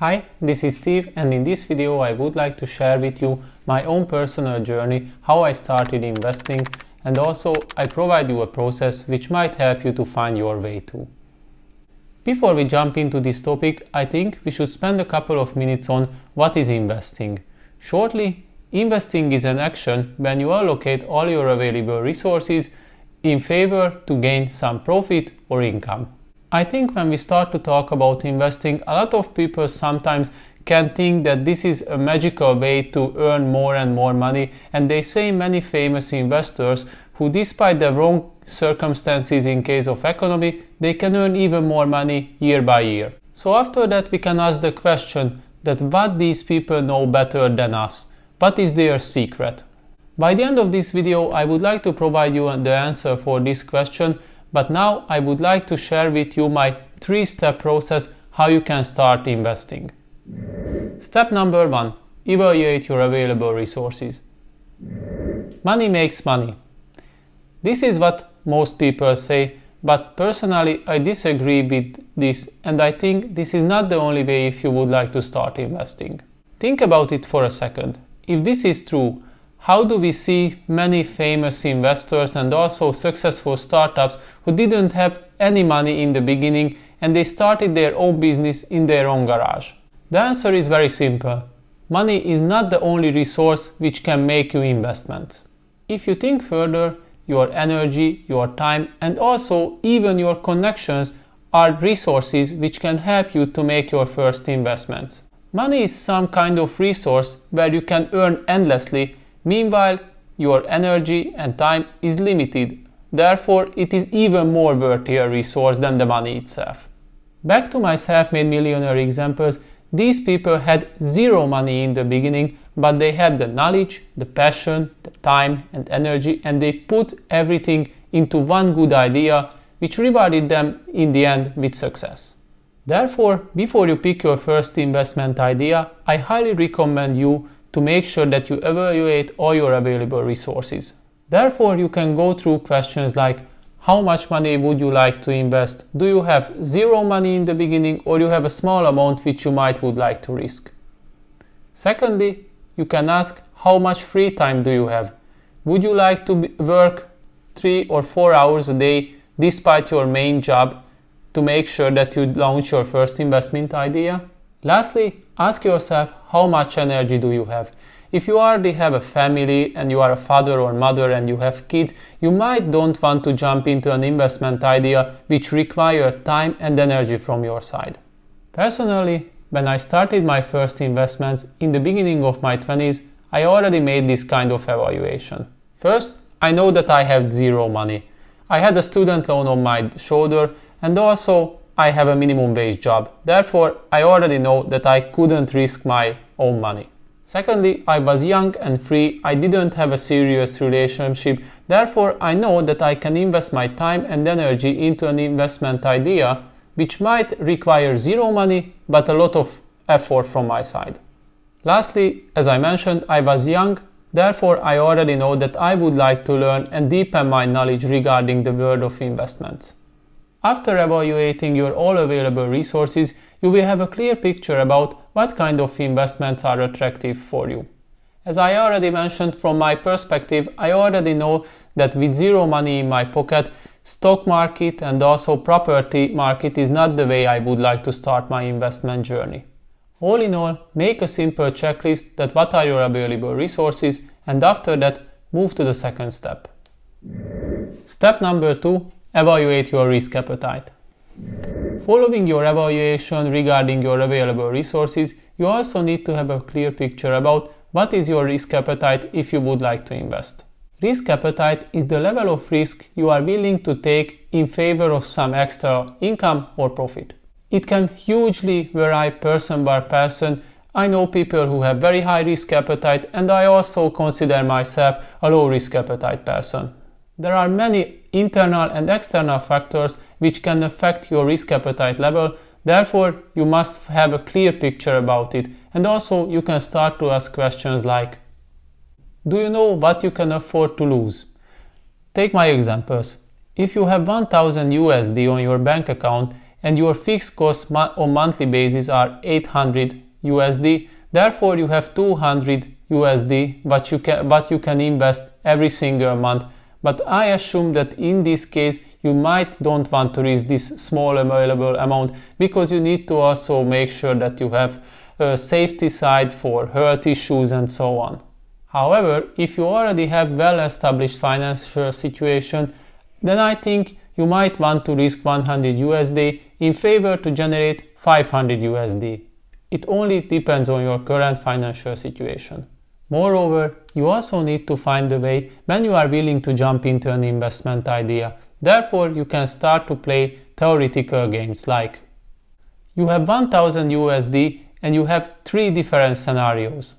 Hi, this is Steve, and in this video I would like to share with you my own personal journey, how I started investing, and also I provide you a process which might help you to find your way too. Before we jump into this topic, I think we should spend a couple of minutes on what is investing. Shortly, investing is an action when you allocate all your available resources in favor to gain some profit or income. I think when we start to talk about investing, a lot of people sometimes can think that this is a magical way to earn more and more money, and they say many famous investors who, despite the wrong circumstances in case of economy, they can earn even more money year by year. So after that we can ask the question that what these people know better than us? What is their secret? By the end of this video I would like to provide you the answer for this question. But now I would like to share with you my 3-step process how you can start investing. Step number 1. Evaluate your available resources. Money makes money. This is what most people say, but personally I disagree with this, and I think this is not the only way if you would like to start investing. Think about it for a second. If this is true, how do we see many famous investors and also successful startups who didn't have any money in the beginning and they started their own business in their own garage? The answer is very simple. Money is not the only resource which can make you investments. If you think further, your energy, your time, and also even your connections are resources which can help you to make your first investments. Money is some kind of resource where you can earn endlessly. Meanwhile, your energy and time is limited, therefore it is even more worthy a resource than the money itself. Back to my self-made millionaire examples, these people had zero money in the beginning, but they had the knowledge, the passion, the time and energy, and they put everything into one good idea, which rewarded them in the end with success. Therefore, before you pick your first investment idea, I highly recommend you to make sure that you evaluate all your available resources. Therefore, you can go through questions like how much money would you like to invest? Do you have zero money in the beginning, or you have a small amount which you would like to risk? Secondly, you can ask how much free time do you have? Would you like to work 3 or 4 hours a day despite your main job to make sure that you launch your first investment idea? Lastly, ask yourself how much energy do you have. If you already have a family and you are a father or mother and you have kids, you might don't want to jump into an investment idea which requires time and energy from your side. Personally, when I started my first investments in the beginning of my 20s, I already made this kind of evaluation. First, I know that I have zero money. I had a student loan on my shoulder, and also I have a minimum wage job. Therefore, I already know that I couldn't risk my own money. Secondly, I was young and free. I didn't have a serious relationship. Therefore, I know that I can invest my time and energy into an investment idea which might require zero money but a lot of effort from my side. Lastly, as I mentioned, I was young. Therefore, I already know that I would like to learn and deepen my knowledge regarding the world of investments. After evaluating your all available resources, you will have a clear picture about what kind of investments are attractive for you. As I already mentioned, from my perspective, I already know that with zero money in my pocket, stock market and also property market is not the way I would like to start my investment journey. All in all, make a simple checklist that what are your available resources, and after that, move to the second step. Step number 2. Evaluate your risk appetite. Following your evaluation regarding your available resources, you also need to have a clear picture about what is your risk appetite if you would like to invest. Risk appetite is the level of risk you are willing to take in favor of some extra income or profit. It can hugely vary person by person. I know people who have very high risk appetite, and I also consider myself a low risk appetite person. There are many internal and external factors which can affect your risk appetite level. Therefore, you must have a clear picture about it, and also you can start to ask questions like, do you know what you can afford to lose? Take my examples. If you have 1000 USD on your bank account and your fixed costs on monthly basis are 800 USD. Therefore, you have 200 USD, but you can invest every single month. But I assume that in this case you don't want to risk this small available amount, because you need to also make sure that you have a safety side for health issues and so on. However, if you already have well-established financial situation, then I think you might want to risk 100 USD in favor to generate 500 USD. It only depends on your current financial situation. Moreover, you also need to find a way when you are willing to jump into an investment idea. Therefore, you can start to play theoretical games like you have 1000 USD and you have 3 different scenarios.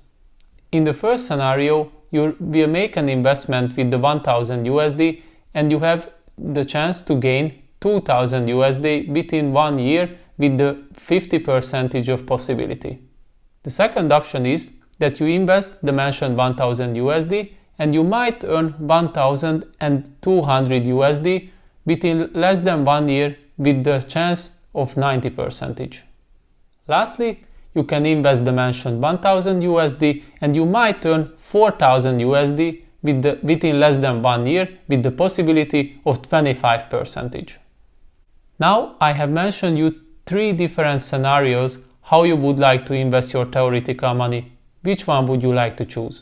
In the first scenario, you will make an investment with the 1000 USD and you have the chance to gain 2000 USD within 1 year with the 50% of possibility. The second option is that you invest the mentioned 1000 USD and you might earn 1200 USD within less than 1 year with the chance of 90%. Lastly, you can invest the mentioned 1000 USD and you might earn 4000 USD within less than 1 year with the possibility of 25%. Now I have mentioned you 3 different scenarios how you would like to invest your theoretical money. Which one would you like to choose?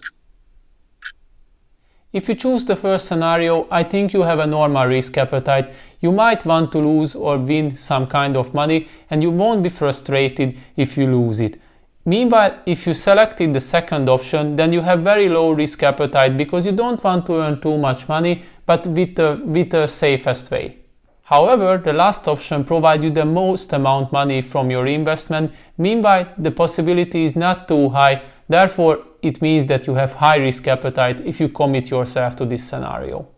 If you choose the first scenario, I think you have a normal risk appetite. You might want to lose or win some kind of money and you won't be frustrated if you lose it. Meanwhile, if you selected the second option, then you have very low risk appetite because you don't want to earn too much money, but with the safest way. However, the last option provides you the most amount money from your investment. Meanwhile, the possibility is not too high. Therefore, it means that you have high risk appetite if you commit yourself to this scenario.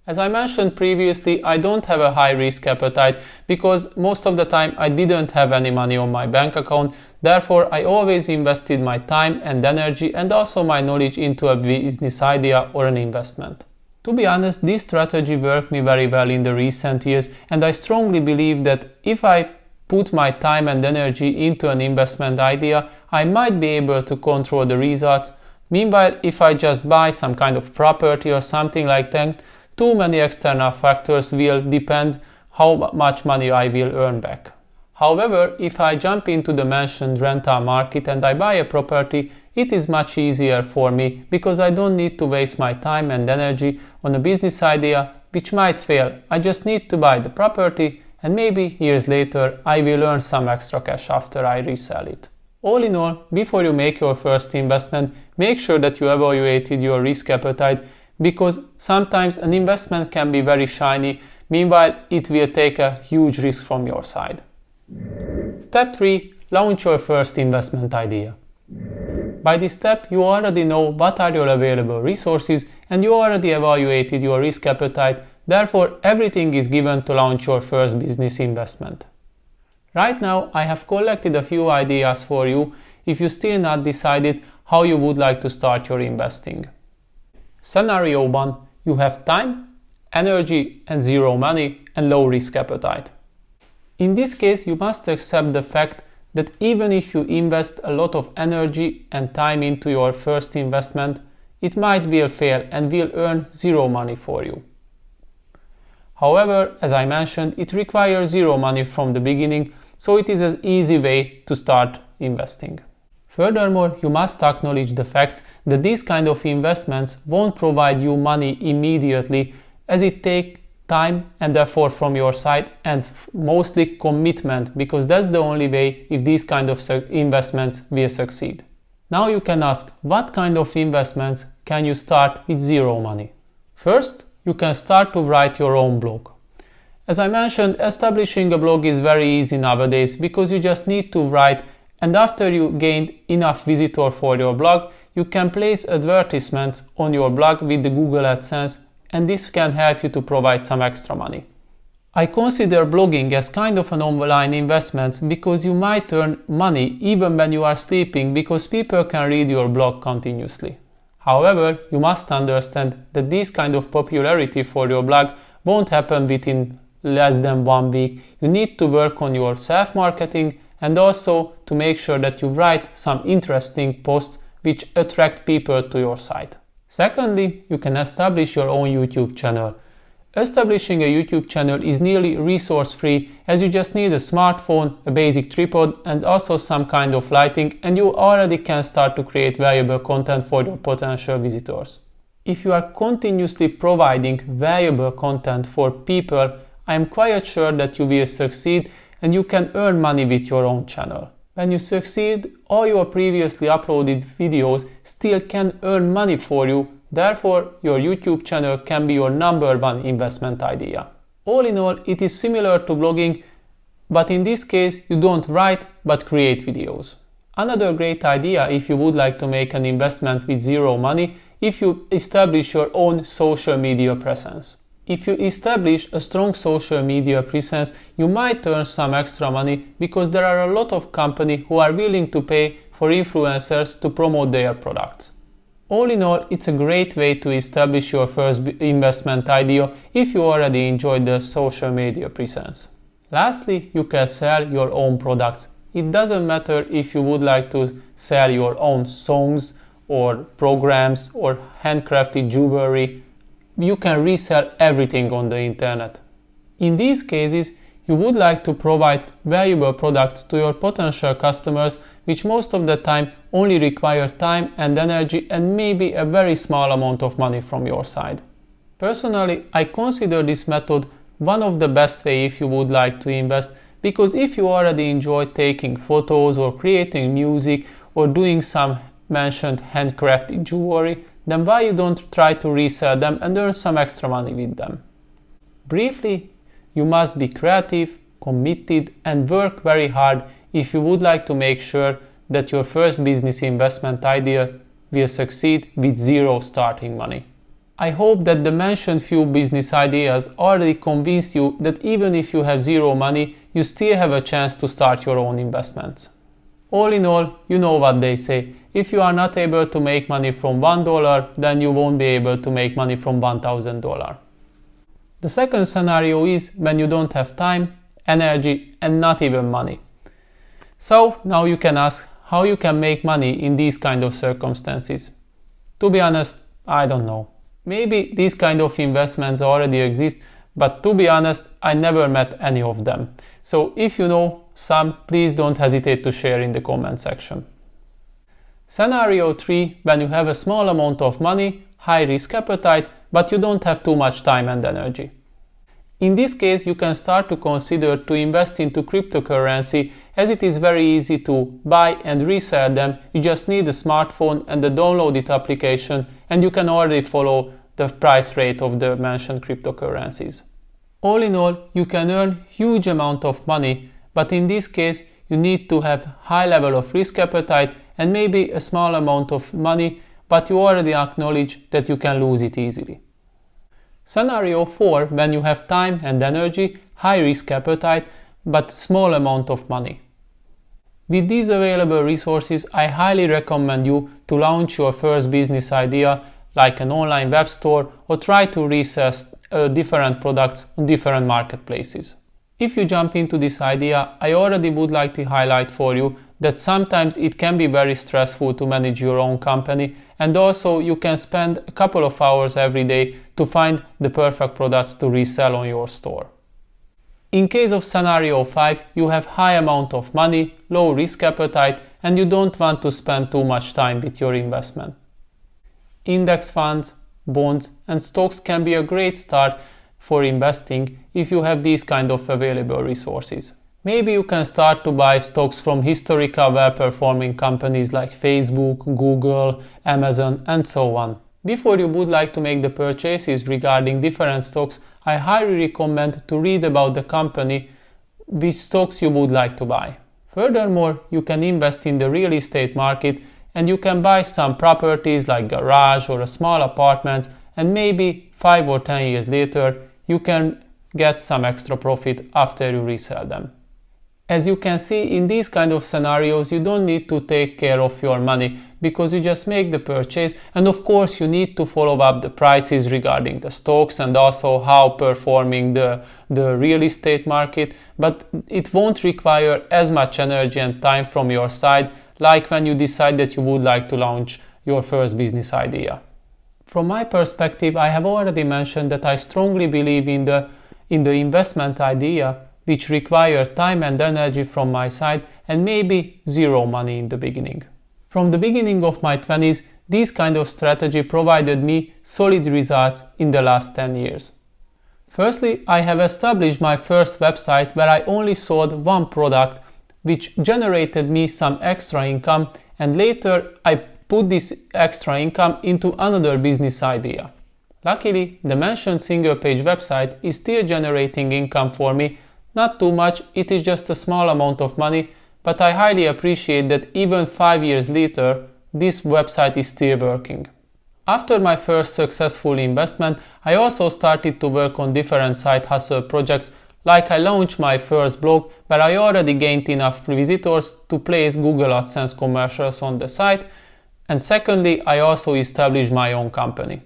As I mentioned previously, I don't have a high risk appetite because most of the time I didn't have any money on my bank account. Therefore, I always invested my time and energy and also my knowledge into a business idea or an investment. To be honest, this strategy worked me very well in the recent years, and I strongly believe that if I put my time and energy into an investment idea, I might be able to control the results. Meanwhile, if I just buy some kind of property or something like that, too many external factors will depend how much money I will earn back. However, if I jump into the mentioned rental market and I buy a property, it is much easier for me because I don't need to waste my time and energy on a business idea which might fail. I just need to buy the property and maybe years later I will earn some extra cash after I resell it. All in all, before you make your first investment, make sure that you evaluated your risk appetite, because sometimes an investment can be very shiny, meanwhile it will take a huge risk from your side. Step 3. Launch your first investment idea. By this step, you already know what are your available resources and you already evaluated your risk appetite. Therefore, everything is given to launch your first business investment. Right now, I have collected a few ideas for you if you still not decided how you would like to start your investing. Scenario 1. You have time, energy and zero money and low risk appetite. In this case, you must accept the fact that even if you invest a lot of energy and time into your first investment, it might will fail and will earn zero money for you. However, as I mentioned, it requires zero money from the beginning, so it is an easy way to start investing. Furthermore, you must acknowledge the fact that these kind of investments won't provide you money immediately, as it takes time and effort from your side and mostly commitment, because that's the only way if these kind of investments will succeed. Now you can ask, what kind of investments can you start with zero money? First, you can start to write your own blog. As I mentioned, establishing a blog is very easy nowadays because you just need to write, and after you gained enough visitors for your blog, you can place advertisements on your blog with the Google AdSense, and this can help you to provide some extra money. I consider blogging as kind of an online investment because you might earn money even when you are sleeping, because people can read your blog continuously. However, you must understand that this kind of popularity for your blog won't happen within less than 1 week, you need to work on your self-marketing and also to make sure that you write some interesting posts which attract people to your site. Secondly, you can establish your own YouTube channel. Establishing a YouTube channel is nearly resource-free, as you just need a smartphone, a basic tripod and also some kind of lighting, and you already can start to create valuable content for your potential visitors. If you are continuously providing valuable content for people, I am quite sure that you will succeed and you can earn money with your own channel. When you succeed, all your previously uploaded videos still can earn money for you. Therefore, your YouTube channel can be your #1 investment idea. All in all, it is similar to blogging, but in this case, you don't write but create videos. Another great idea if you would like to make an investment with zero money, if you establish your own social media presence. If you establish a strong social media presence, you might earn some extra money because there are a lot of companies who are willing to pay for influencers to promote their products. All in all, it's a great way to establish your first investment idea if you already enjoy the social media presence. Lastly, you can sell your own products. It doesn't matter if you would like to sell your own songs or programs or handcrafted jewelry. You can resell everything on the internet. In these cases, you would like to provide valuable products to your potential customers, which most of the time only require time and energy and maybe a very small amount of money from your side. Personally, I consider this method one of the best way if you would like to invest, because if you already enjoy taking photos or creating music or doing some mentioned handcrafted jewelry, then why you don't try to resell them and earn some extra money with them? Briefly, you must be creative, committed and work very hard if you would like to make sure that your first business investment idea will succeed with zero starting money. I hope that the mentioned few business ideas already convinced you that even if you have zero money, you still have a chance to start your own investments. All in all, you know what they say. If you are not able to make money from $1, then you won't be able to make money from $1,000. The second scenario is when you don't have time, energy and not even money. So now you can ask how you can make money in these kind of circumstances. To be honest, I don't know. Maybe these kind of investments already exist, but to be honest, I never met any of them. So if you know some, please don't hesitate to share in the comment section. Scenario 3, when you have a small amount of money, high risk appetite, but you don't have too much time and energy. In this case, you can start to consider to invest into cryptocurrency, as it is very easy to buy and resell them. You just need a smartphone and the downloaded application, and you can already follow the price rate of the mentioned cryptocurrencies. All in all, you can earn huge amount of money, but in this case, you need to have high level of risk appetite and maybe a small amount of money, but you already acknowledge that you can lose it easily. Scenario 4, when you have time and energy, high risk appetite, but small amount of money. With these available resources, I highly recommend you to launch your first business idea, like an online web store, or try to resell different products on different marketplaces. If you jump into this idea, I already would like to highlight for you that sometimes it can be very stressful to manage your own company, and also you can spend a couple of hours every day to find the perfect products to resell on your store. In case of scenario 5, you have high amount of money, low risk appetite, and you don't want to spend too much time with your investment. Index funds, bonds and stocks can be a great start for investing if you have these kind of available resources. Maybe you can start to buy stocks from historical well-performing companies like Facebook, Google, Amazon and so on. Before you would like to make the purchases regarding different stocks, I highly recommend to read about the company, which stocks you would like to buy. Furthermore, you can invest in the real estate market and you can buy some properties like garage or a small apartment, and maybe 5 or 10 years later you can get some extra profit after you resell them. As you can see, in these kind of scenarios, you don't need to take care of your money because you just make the purchase, and of course you need to follow up the prices regarding the stocks and also how performing the real estate market, but it won't require as much energy and time from your side like when you decide that you would like to launch your first business idea. From my perspective, I have already mentioned that I strongly believe in the investment idea, which require time and energy from my side and maybe zero money in the beginning. From the beginning of my 20s, this kind of strategy provided me solid results in the last 10 years. Firstly, I have established my first website where I only sold one product, which generated me some extra income, and later I put this extra income into another business idea. Luckily, the mentioned single-page website is still generating income for me. Not too much, it is just a small amount of money, but I highly appreciate that even 5 years later, this website is still working. After my first successful investment, I also started to work on different side hustle projects, like I launched my first blog where I already gained enough visitors to place Google AdSense commercials on the site, and secondly, I also established my own company.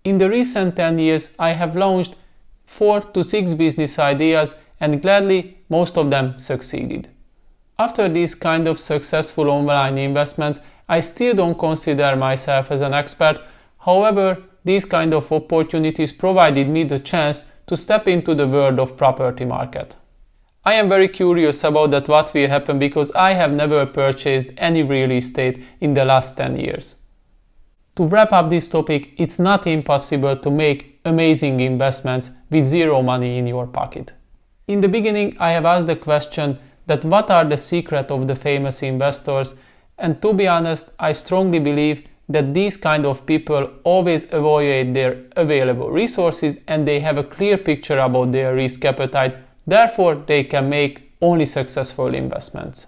In the recent 10 years, I have launched 4 to 6 business ideas, and gladly most of them succeeded. After these kind of successful online investments, I still don't consider myself as an expert. However, these kind of opportunities provided me the chance to step into the world of property market. I am very curious about that what will happen because I have never purchased any real estate in the last 10 years. To wrap up this topic, it's not impossible to make amazing investments with zero money in your pocket. In the beginning, I have asked the question that what are the secrets of the famous investors, and to be honest, I strongly believe that these kind of people always evaluate their available resources and they have a clear picture about their risk appetite, therefore they can make only successful investments.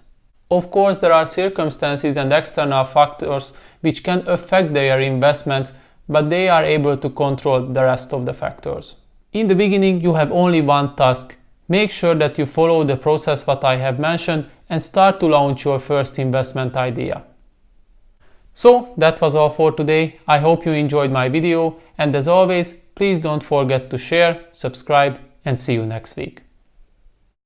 Of course, there are circumstances and external factors which can affect their investments, but they are able to control the rest of the factors. In the beginning, you have only one task. Make sure that you follow the process what I have mentioned and start to launch your first investment idea. So that was all for today. I hope you enjoyed my video, and as always, please don't forget to share, subscribe, and see you next week.